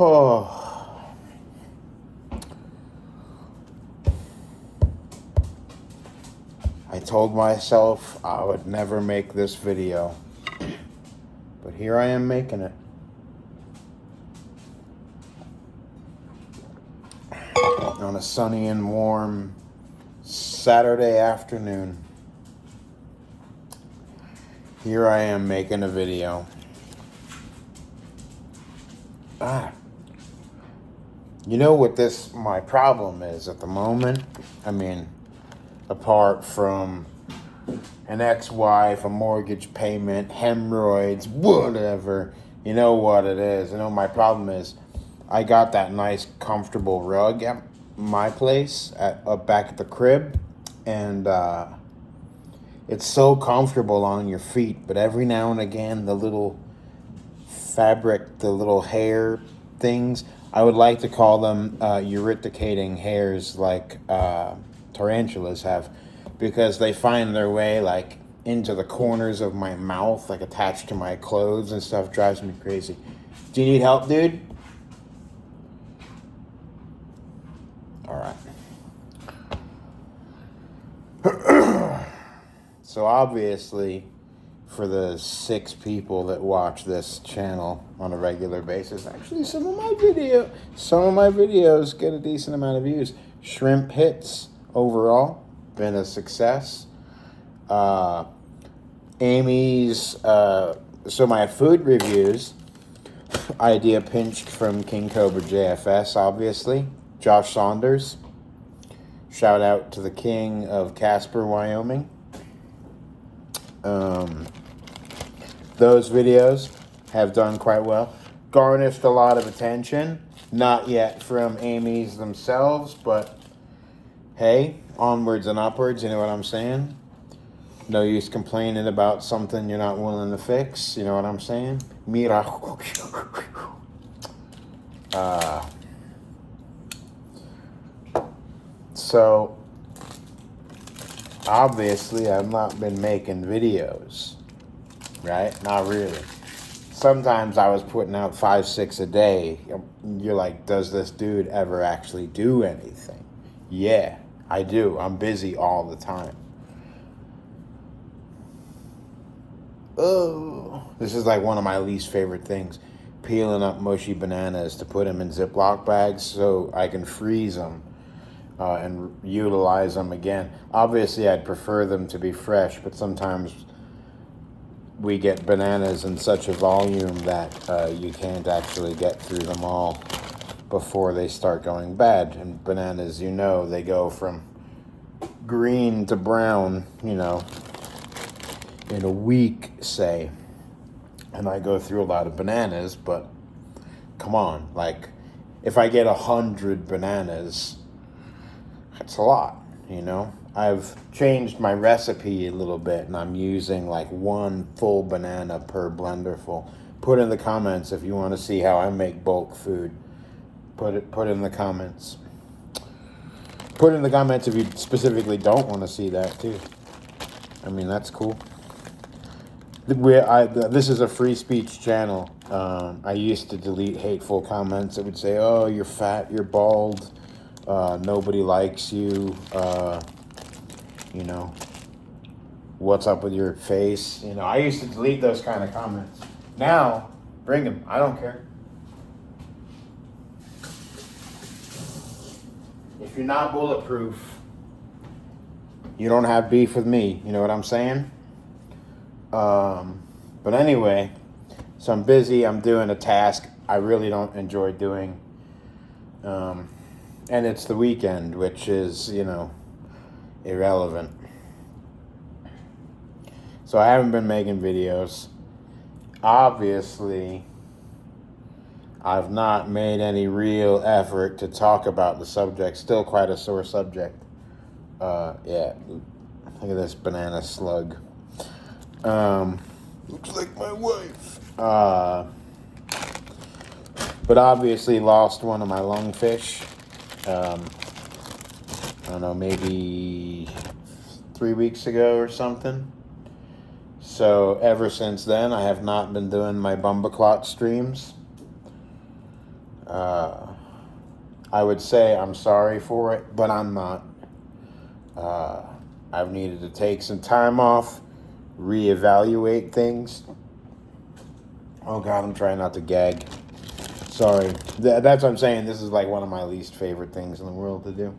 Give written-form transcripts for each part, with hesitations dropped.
Oh, I told myself I would never make this video, but here I am making it. On a sunny and warm Saturday afternoon. Here I am making a video. You know what my problem is at the moment? I mean, apart from an ex-wife, a mortgage payment, hemorrhoids, whatever, you know what it is. You know, my problem is I got that nice, comfortable rug at my place, back at the crib, and it's so comfortable on your feet, but every now and again, the little fabric, the little hair things, I would like to call them ureticating hairs like tarantulas have, because they find their way like into the corners of my mouth, like attached to my clothes and stuff. Drives me crazy. Do you need help, dude? All right. So obviously, for the 6 people that watch this channel on a regular basis, actually some of my videos get a decent amount of views. Shrimp hits overall, been a success. Amy's, so my food reviews, idea pinched from King Cobra JFS, obviously. Josh Saunders, shout out to the king of Casper, Wyoming. Those videos have done quite well. Garnished a lot of attention. Not yet from Amy's themselves, but hey, onwards and upwards, you know what I'm saying? No use complaining about something you're not willing to fix, you know what I'm saying? Mira. So, obviously, I've not been making videos, right? Not really. Sometimes I was putting out 5, 6 a day. You're like, does this dude ever actually do anything? Yeah, I do. I'm busy all the time. Oh, this is like one of my least favorite things. Peeling up mushy bananas to put them in Ziploc bags so I can freeze them. And utilize them again. Obviously, I'd prefer them to be fresh, but sometimes we get bananas in such a volume that you can't actually get through them all before they start going bad. And bananas, you know, they go from green to brown, you know, in a week, say. And I go through a lot of bananas, but come on, like, if I get 100 bananas, that's a lot, you know. I've changed my recipe a little bit, and I'm using like 1 full banana per blenderful. Put in the comments if you want to see how I make bulk food. Put in the comments. Put in the comments if you specifically don't want to see that too. I mean, that's cool. This is a free speech channel. I used to delete hateful comments that would say, "Oh, you're fat, you're bald. Nobody likes you, you know, what's up with your face?" You know, I used to delete those kind of comments. Now, bring them. I don't care. If you're not bulletproof, you don't have beef with me. You know what I'm saying? But anyway, so I'm busy. I'm doing a task I really don't enjoy doing. And it's the weekend, which is, you know, irrelevant. So I haven't been making videos. Obviously, I've not made any real effort to talk about the subject. Still quite a sore subject. Yeah, look at this banana slug. Looks like my wife. But obviously lost one of my lungfish. I don't know, maybe 3 weeks ago or something. So ever since then, I have not been doing my Bumbaclot streams. I would say I'm sorry for it, but I'm not. Uh, I've needed to take some time off, reevaluate things. Oh God, I'm trying not to gag. Sorry. That's what I'm saying. This is like one of my least favorite things in the world to do.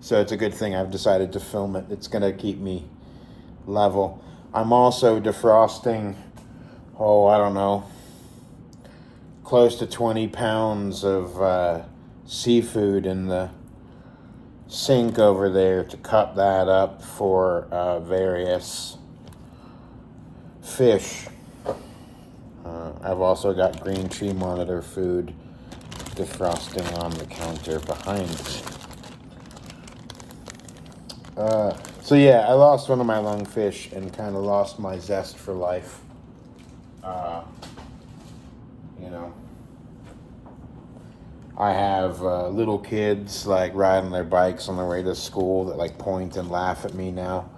So it's a good thing I've decided to film it. It's going to keep me level. I'm also defrosting, I don't know, close to 20 pounds of seafood in the sink over there to cut that up for various fish. I've also got green tree monitor food defrosting on the counter behind me. So yeah, I lost one of my lungfish and kind of lost my zest for life. You know, I have little kids like riding their bikes on their way to school that like point and laugh at me now.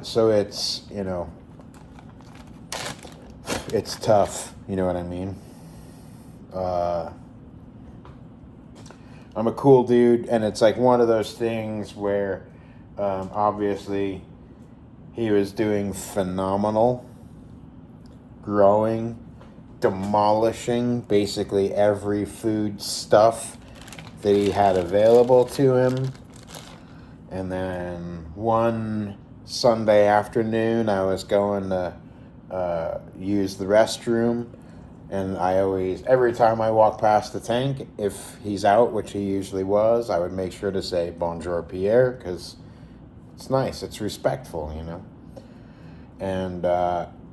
So it's, it's tough. You know what I mean? I'm a cool dude, and it's like one of those things where obviously he was doing phenomenal, growing, demolishing basically every food stuff that he had available to him. And then one Sunday afternoon, I was going to use the restroom. And I always, every time I walk past the tank, if he's out, which he usually was, I would make sure to say Bonjour Pierre, because it's nice, it's respectful, And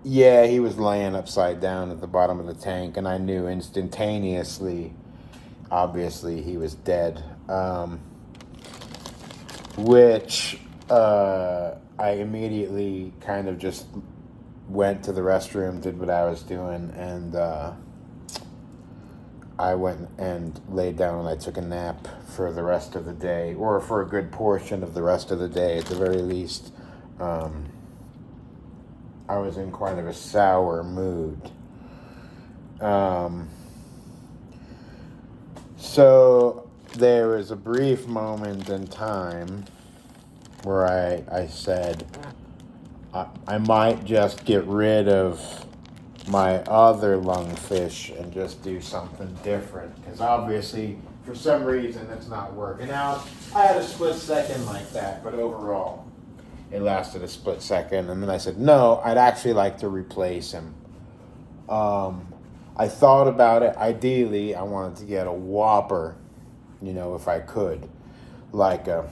yeah, he was laying upside down at the bottom of the tank, and I knew instantaneously, obviously, he was dead. Which I immediately kind of just went to the restroom, did what I was doing, and I went and laid down and I took a nap for the rest of the day, or for a good portion of the rest of the day at the very least. I was in quite of a sour mood. So there was a brief moment in time where I said, I might just get rid of my other lungfish and just do something different. Because obviously, for some reason, it's not working out. I had a split second like that, but overall, it lasted a split second. And then I said, no, I'd actually like to replace him. I thought about it. Ideally, I wanted to get a whopper, if I could. Like a,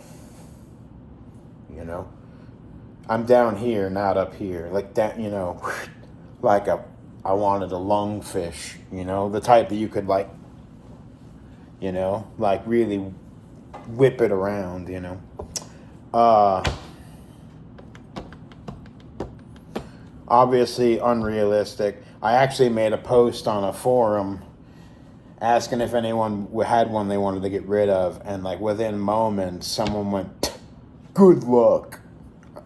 I'm down here, not up here. Like that, like I wanted a lungfish, the type that you could like really whip it around, Obviously unrealistic. I actually made a post on a forum asking if anyone had one they wanted to get rid of, and like within moments, someone went, "Good luck."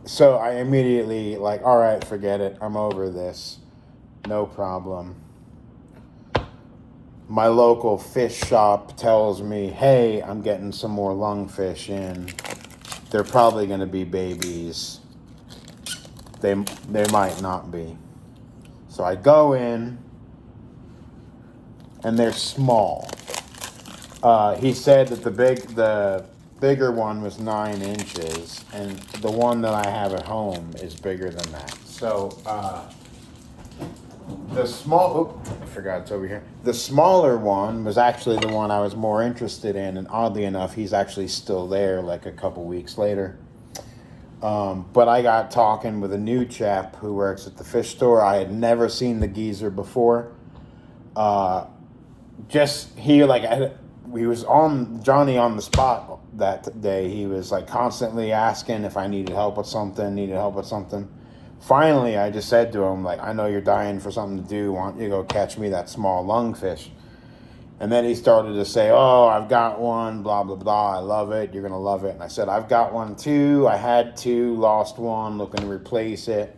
So I immediately all right, forget it. I'm over this. No problem. My local fish shop tells me, hey, I'm getting some more lungfish in. They're probably going to be babies. They might not be. So I go in, and they're small. He said that the bigger one was 9 inches, and the one that I have at home is bigger than that. So the small, I forgot it's over here. The smaller one was actually the one I was more interested in, and oddly enough, he's actually still there like a couple weeks later. But I got talking with a new chap who works at the fish store. I had never seen the geezer before. He was on Johnny on the spot that day. He was like constantly asking if I needed help with something. Finally, I just said to him, I know you're dying for something to do. Why don't you go catch me that small lungfish? And then he started to say, oh, I've got one, blah, blah, blah. I love it. You're going to love it. And I said, I've got one too. I had two, lost one, looking to replace it.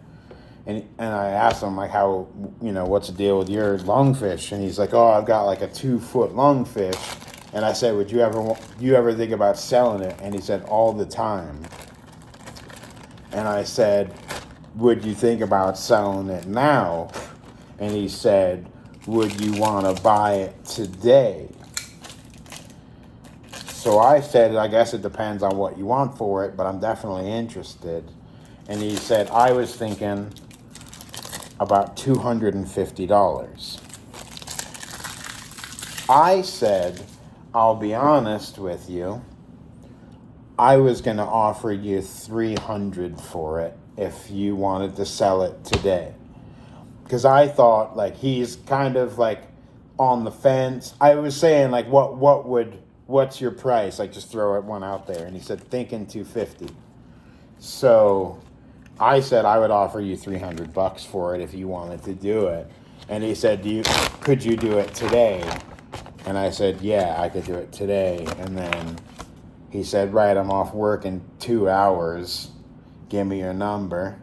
And I asked him, like, how, what's the deal with your lungfish? And he's like, oh, I've got like a 2-foot lungfish. And I said, would you ever think about selling it? And he said, all the time. And I said, would you think about selling it now? And he said, would you want to buy it today? So I said, I guess it depends on what you want for it, but I'm definitely interested. And he said, I was thinking about $250. I said, I'll be honest with you, I was going to offer you $300 for it if you wanted to sell it today. Because I thought, like, he's kind of like on the fence. I was saying, like, what's your price? Like, just throw one out there. And he said, thinking $250. So I said I would offer you $300 for it if you wanted to do it. And he said, could you do it today? And I said, yeah, I could do it today. And then he said, right, I'm off work in 2 hours. Give me your number.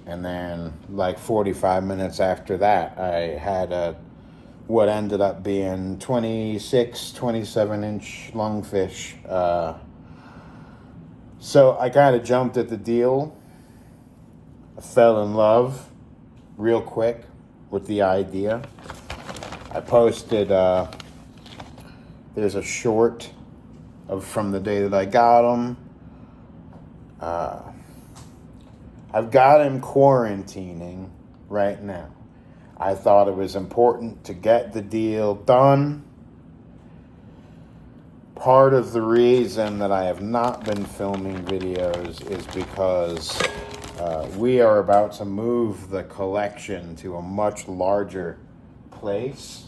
And then, like 45 minutes after that, I had what ended up being 27-inch lungfish. So I kind of jumped at the deal. I fell in love real quick with the idea. I posted, there's a short from the day that I got him. I've got him quarantining right now. I thought it was important to get the deal done. Part of the reason that I have not been filming videos is because we are about to move the collection to a much larger place.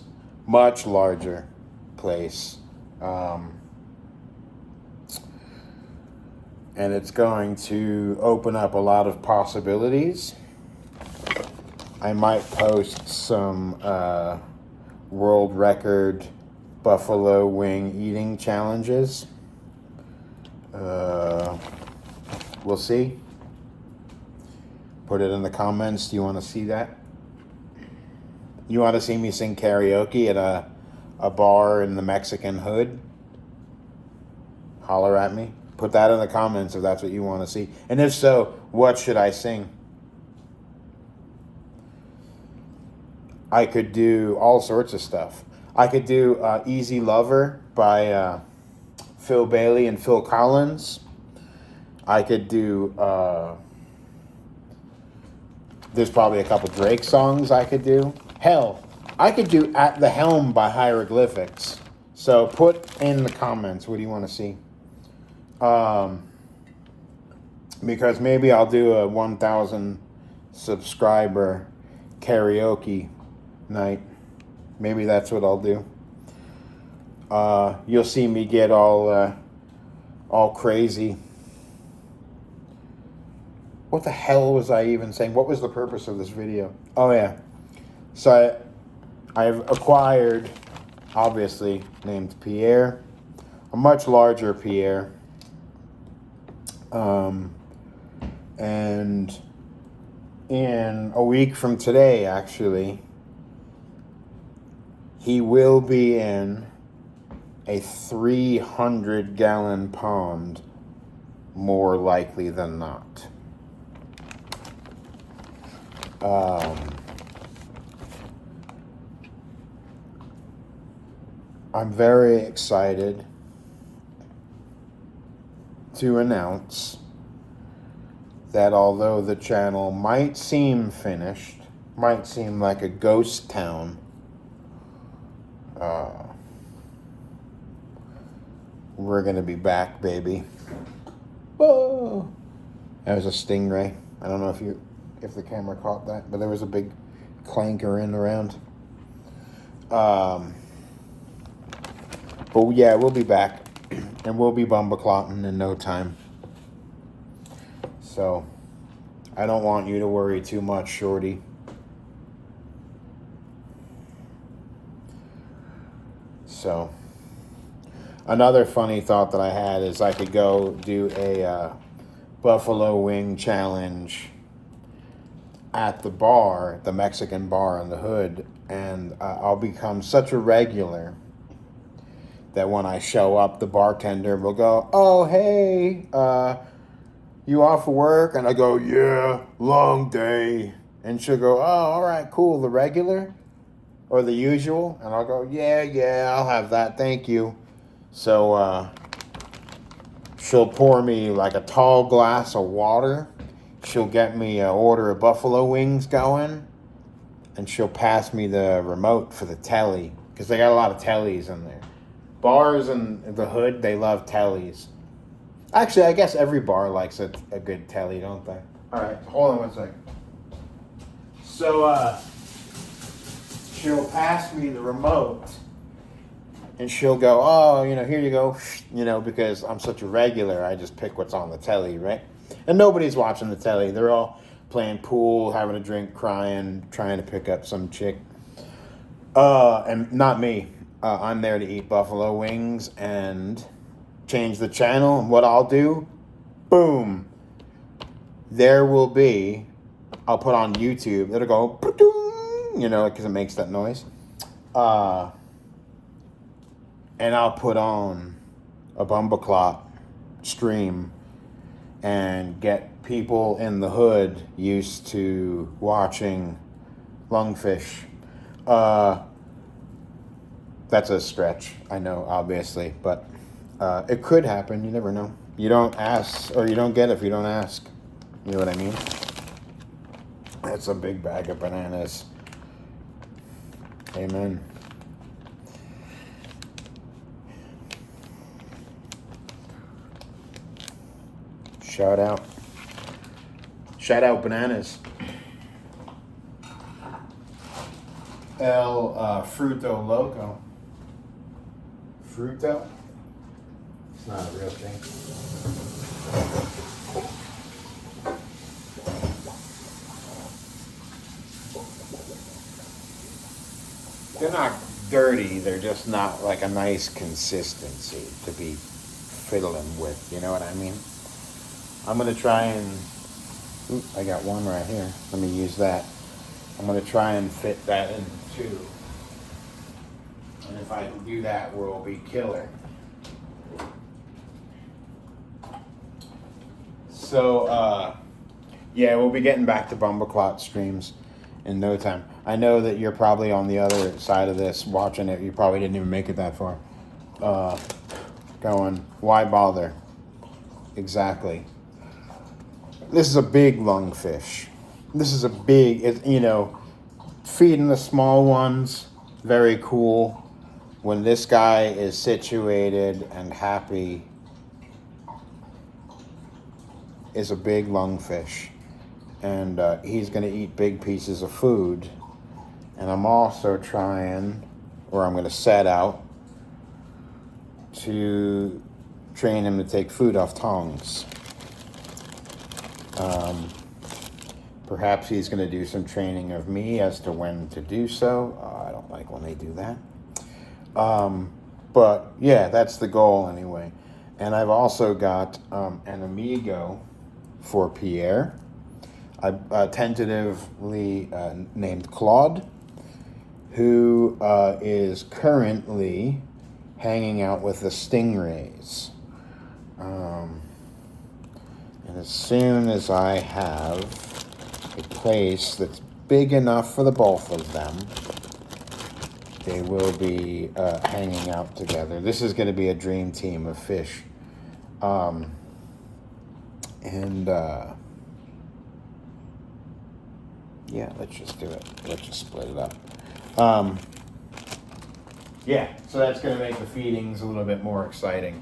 And it's going to open up a lot of possibilities. I might post some world record buffalo wing eating challenges. We'll see. Put it in the comments. Do you want to see that? You want to see me sing karaoke at a bar in the Mexican hood? Holler at me. Put that in the comments if that's what you want to see. And if so, what should I sing? I could do all sorts of stuff. I could do Easy Lover by Phil Bailey and Phil Collins. I could do... there's probably a couple Drake songs I could do. Hell, I could do At the Helm by Hieroglyphics. So put in the comments, what do you want to see? Because maybe I'll do a 1,000 subscriber karaoke night. Maybe that's what I'll do. You'll see me get all crazy. What the hell was I even saying? What was the purpose of this video? Oh yeah. So I've acquired, obviously named Pierre, a much larger Pierre. And in a week from today, actually, he will be in a 300-gallon pond, more likely than not. I'm very excited to announce that although the channel might seem finished, might seem like a ghost town, we're gonna be back, baby. Whoa! That was a stingray. I don't know if the camera caught that, but there was a big clanker in around. But yeah, we'll be back, and we'll be bumbleclotting in no time. So, I don't want you to worry too much, shorty. So, another funny thought that I had is I could go do a buffalo wing challenge at the bar, the Mexican bar in the hood, and I'll become such a regular that when I show up, the bartender will go, "Oh, hey, you off of work?" And I go, "Yeah, long day." And she'll go, "Oh, all right, cool, the regular or the usual?" And I'll go, "Yeah, I'll have that, thank you." So she'll pour me like a tall glass of water. She'll get me an order of buffalo wings going, and she'll pass me the remote for the telly, because they got a lot of tellies in there. Bars in the hood, they love tellies. Actually, I guess every bar likes a good telly, don't they? All right, hold on one second. So she'll pass me the remote, and she'll go, "Oh, here you go," because I'm such a regular, I just pick what's on the telly, right? And nobody's watching the telly. They're all playing pool, having a drink, crying, trying to pick up some chick. And not me. I'm there to eat buffalo wings and change the channel. And what I'll do, boom, there will be, I'll put on YouTube. It'll go, because it makes that noise. And I'll put on a Bumbleclot stream and get people in the hood used to watching lungfish. That's a stretch, I know, obviously, but it could happen. You never know. You don't ask, or you don't get if you don't ask. You know what I mean? That's a big bag of bananas. Amen. Shout out bananas. El Fruto Loco. Fruto? It's not a real thing. They're not dirty, they're just not like a nice consistency to be fiddling with, you know what I mean? I'm going to try and... Ooh, I got one right here. Let me use that. I'm going to try and fit that in two. And if I can do that, we'll be killer. So, yeah, we'll be getting back to Bumbleclot streams in no time. I know that you're probably on the other side of this watching it. You probably didn't even make it that far. Going, why bother? Exactly. This is a big lungfish. This is a big, feeding the small ones, very cool. When this guy is situated and happy, is a big lungfish. And he's going to eat big pieces of food. And I'm also trying, or I'm going to set out to train him to take food off tongs. Perhaps he's going to do some training of me as to when to do so. I don't like when they do that. But yeah, that's the goal anyway. And I've also got an amigo for Pierre. I tentatively named Claude, who is currently hanging out with the stingrays. And as soon as I have a place that's big enough for the both of them, they will be hanging out together. This is going to be a dream team of fish. Yeah, let's just do it. Let's just split it up. Yeah, so that's going to make the feedings a little bit more exciting.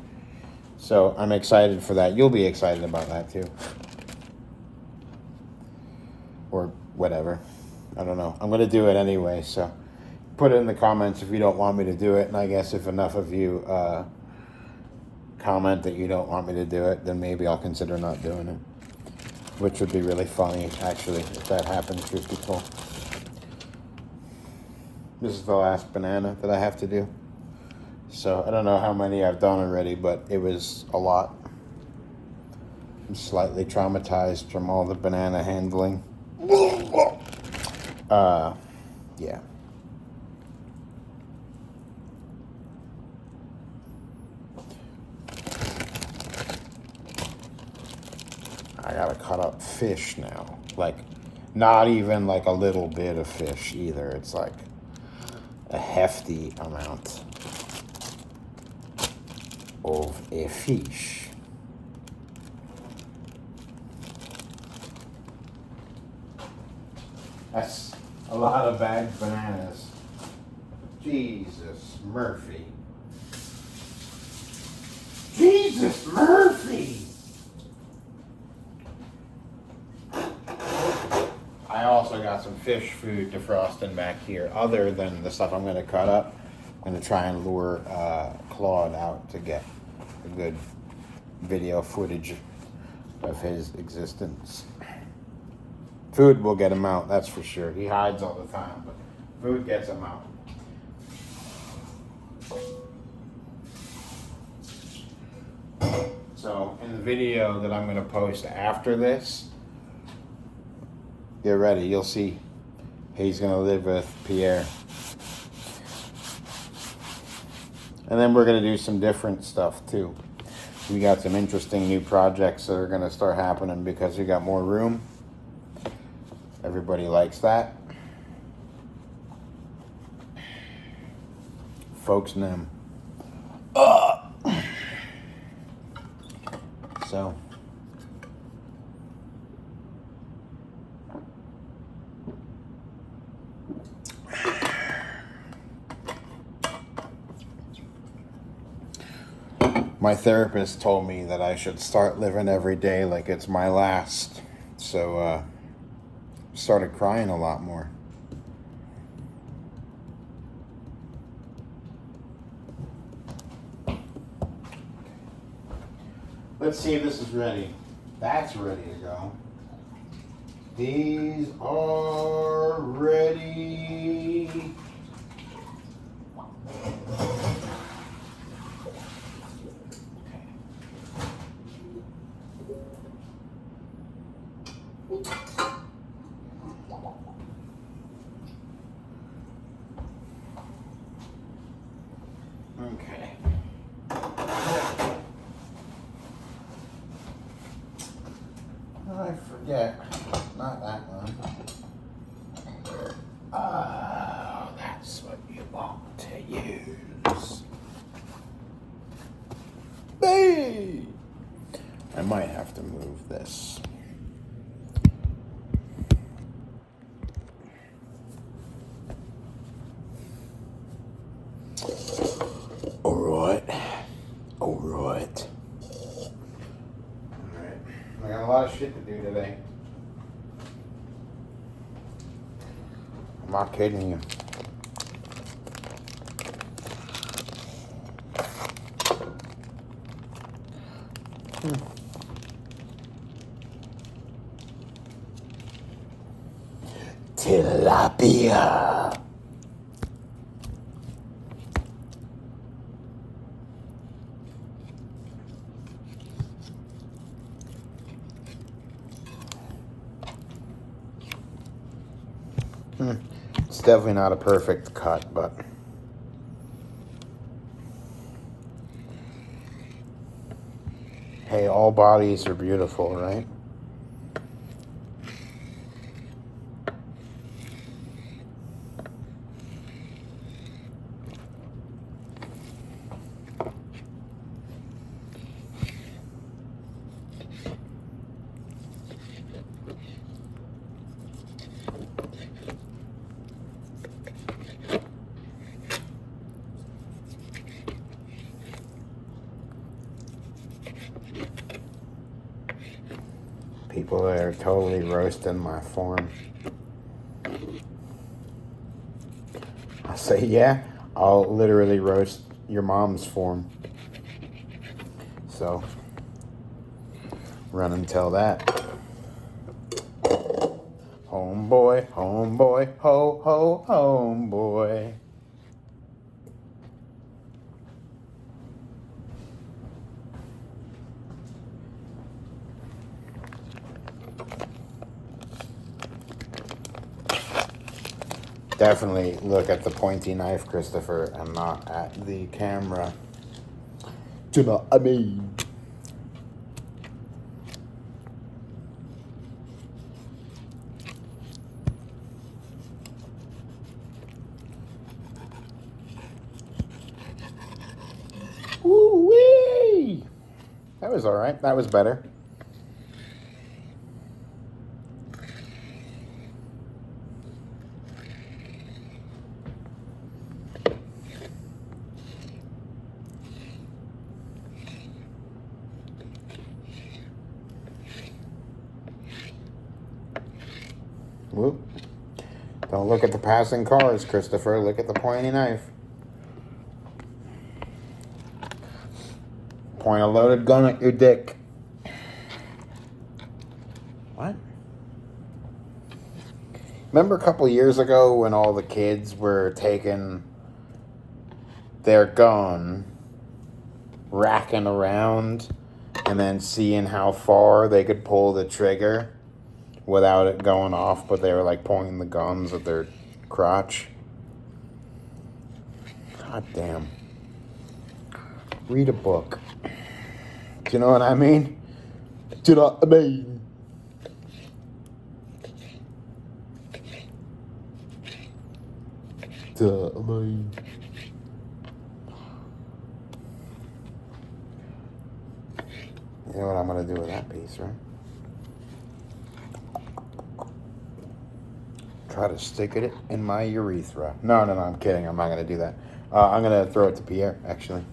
So I'm excited for that. You'll be excited about that too. Or whatever. I don't know. I'm going to do it anyway, so put it in the comments if you don't want me to do it. And I guess if enough of you comment that you don't want me to do it, then maybe I'll consider not doing it. Which would be really funny, actually, if that happens to people. This is the last banana that I have to do. So I don't know how many I've done already, but it was a lot. I'm slightly traumatized from all the banana handling. Yeah. I gotta cut up fish now. Like, not even like a little bit of fish either. It's like a hefty amount of a fish. That's a lot of bagged bananas. Jesus Murphy. Jesus Murphy! I also got some fish food defrosting back here, other than the stuff I'm going to cut up. I'm going to try and lure Claude out to get a good video footage of his existence. Food will get him out, that's for sure. He hides all the time, but food gets him out. So, in the video that I'm going to post after this, get ready, you'll see he's going to live with Pierre. And then we're going to do some different stuff too. We got some interesting new projects that are going to start happening because we got more room. Everybody likes that. Folks and them. So. My therapist told me that I should start living every day like it's my last. So, started crying a lot more. Let's see if this is ready. That's ready to go. These are ready. Okay. I forget. Not that one. Oh, that's what you want to use. Hey! I might have to move this. Alright. Alright. I got a lot of shit to do today. I'm not kidding you. Tilapia. It's definitely not a perfect cut, but hey, all bodies are beautiful, right? People are totally roasting my form. I say, yeah, I'll literally roast your mom's form. So, run and tell that. Homeboy, homeboy, ho, ho, homeboy. Definitely look at the pointy knife, Christopher, and not at the camera. Do you know what I mean? Woo-wee! That was all right. That was better. Whoop. Don't look at the passing cars, Christopher. Look at the pointy knife. Point a loaded gun at your dick. What? Remember a couple years ago when all the kids were taking their gun, racking around, and then seeing how far they could pull the trigger without it going off, but they were like pointing the guns at their crotch? God damn. Read a book. Do you know what I mean? Do you know what I mean? Do you know what I mean? You know what I'm going to do with that piece, right? Try to stick it in my urethra. No, I'm kidding. I'm not going to do that. I'm going to throw it to Pierre, actually.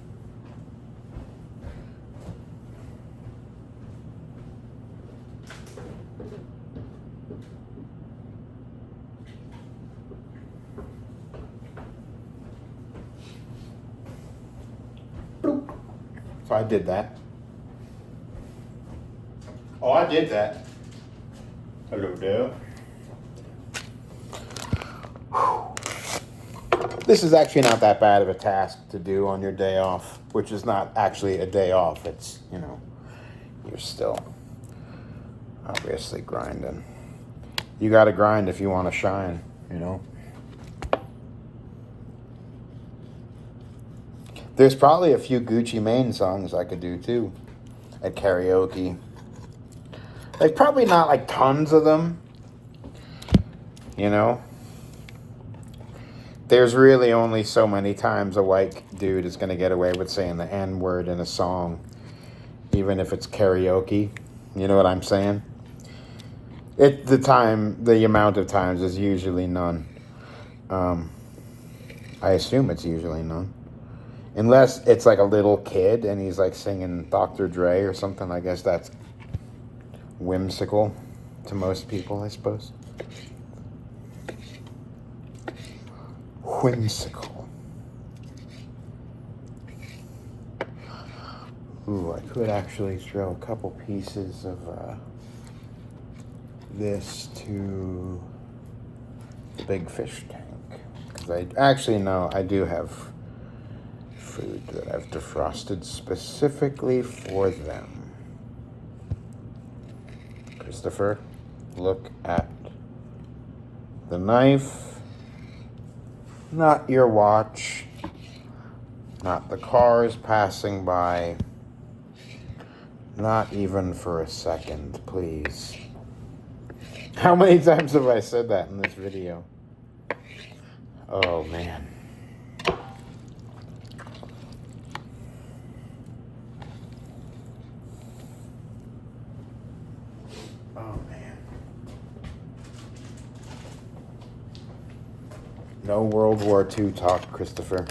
Bloop. So I did that. Oh, I did that. Hello there. This is actually not that bad of a task to do on your day off, which is not actually a day off. It's, you know, you're still obviously grinding. You got to grind if you want to shine, you know. There's probably a few Gucci Mane songs I could do too at karaoke. Like, probably not like tons of them, you know. There's really only so many times a white dude is going to get away with saying the N-word in a song, even if it's karaoke. You know what I'm saying? The amount of times is usually none. I assume it's usually none. Unless it's like a little kid and he's like singing Dr. Dre or something. I guess that's whimsical to most people, I suppose. Whimsical. Ooh, I could actually throw a couple pieces of this to the big fish tank. Because I actually know I do have food that I've defrosted specifically for them. Christopher, look at the knife. Not your watch, not the cars passing by, not even for a second, please. How many times have I said that in this video? Oh, man. Oh, man. No World War II talk, Christopher.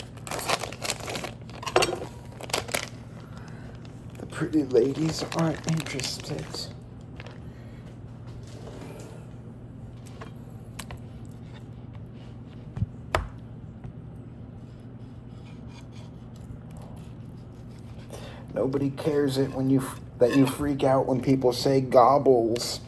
The pretty ladies aren't interested. Nobody cares that you freak out when people say gobbles.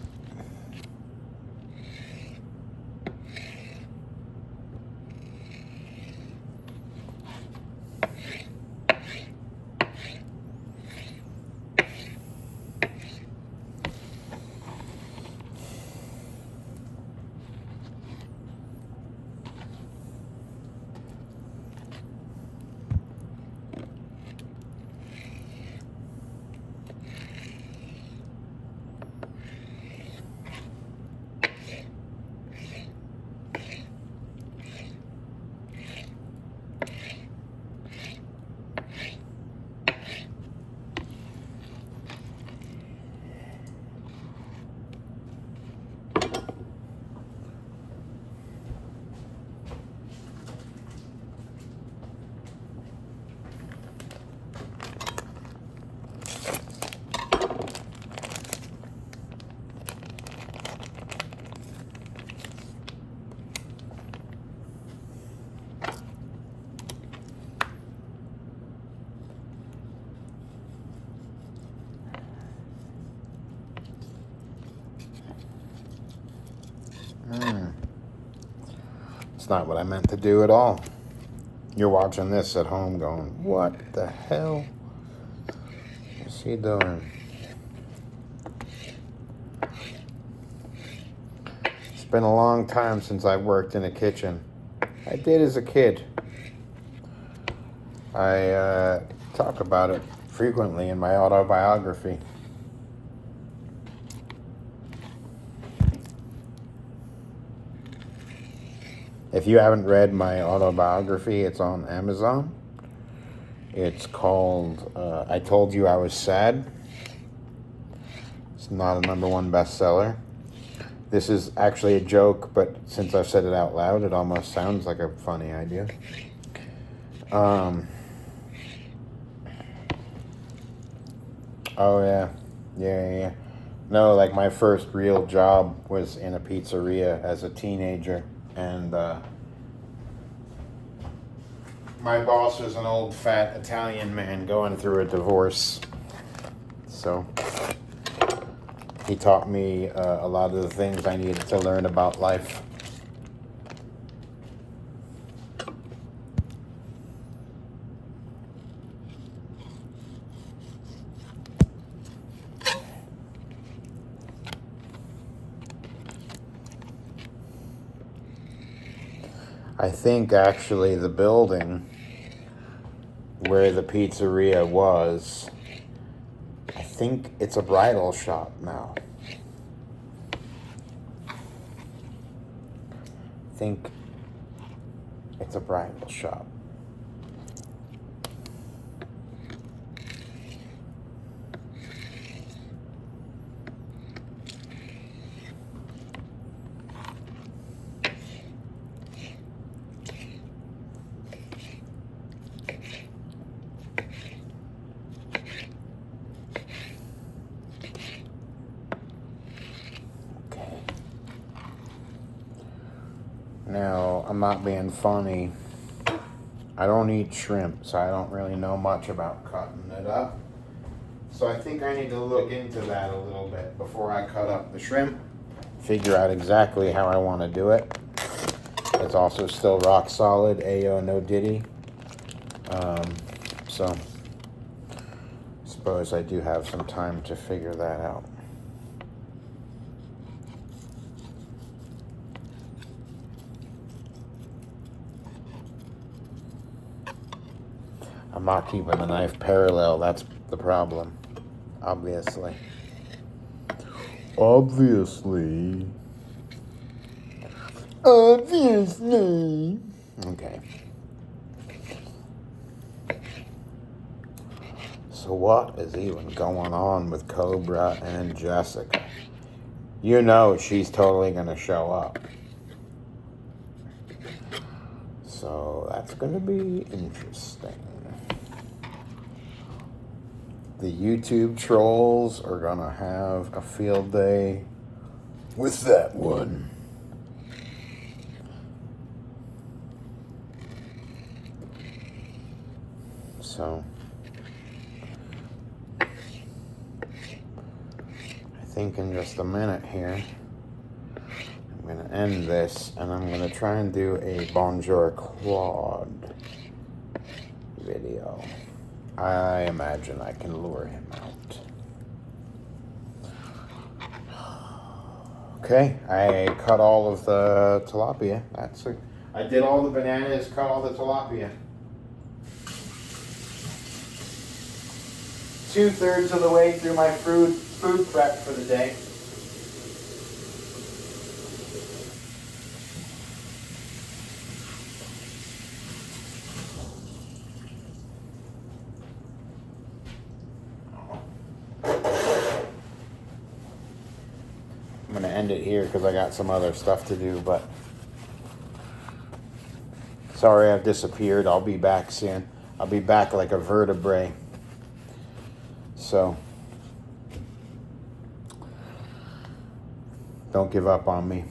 That's not what I meant to do at all. You're watching this at home going, what the hell is he doing? It's been a long time since I worked in a kitchen. I did as a kid. I talk about it frequently in my autobiography. If you haven't read my autobiography, it's on Amazon. It's called I Told You I Was Sad. It's not a #1 bestseller. This is actually a joke, but since I've said it out loud, it almost sounds like a funny idea. Oh, yeah. No, like my first real job was in a pizzeria as a teenager. And my boss was an old, fat Italian man going through a divorce. So he taught me a lot of the things I needed to learn about life. I think actually the building where the pizzeria was, I think it's a bridal shop now. I think it's a bridal shop. Now, I'm not being funny. I don't eat shrimp, so I don't really know much about cutting it up. So I think I need to look into that a little bit before I cut up the shrimp. Figure out exactly how I want to do it. It's also still rock solid, Ayo no diddy. So I suppose I do have some time to figure that out. I'm not keeping the knife parallel, that's the problem. Obviously. Obviously. Okay. So what is even going on with Cobra and Jessica? You know she's totally going to show up. So that's going to be interesting. The YouTube trolls are going to have a field day with that one. So I think in just a minute here, I'm going to end this and I'm going to try and do a Bonjour Claude video. I imagine I can lure him out. Okay, I cut all of the tilapia. I did all the bananas, cut all the tilapia. 2/3 of the way through my food prep for the day. I'm going to end it here because I got some other stuff to do, but sorry I've disappeared. I'll be back soon. I'll be back like a vertebrae. So don't give up on me.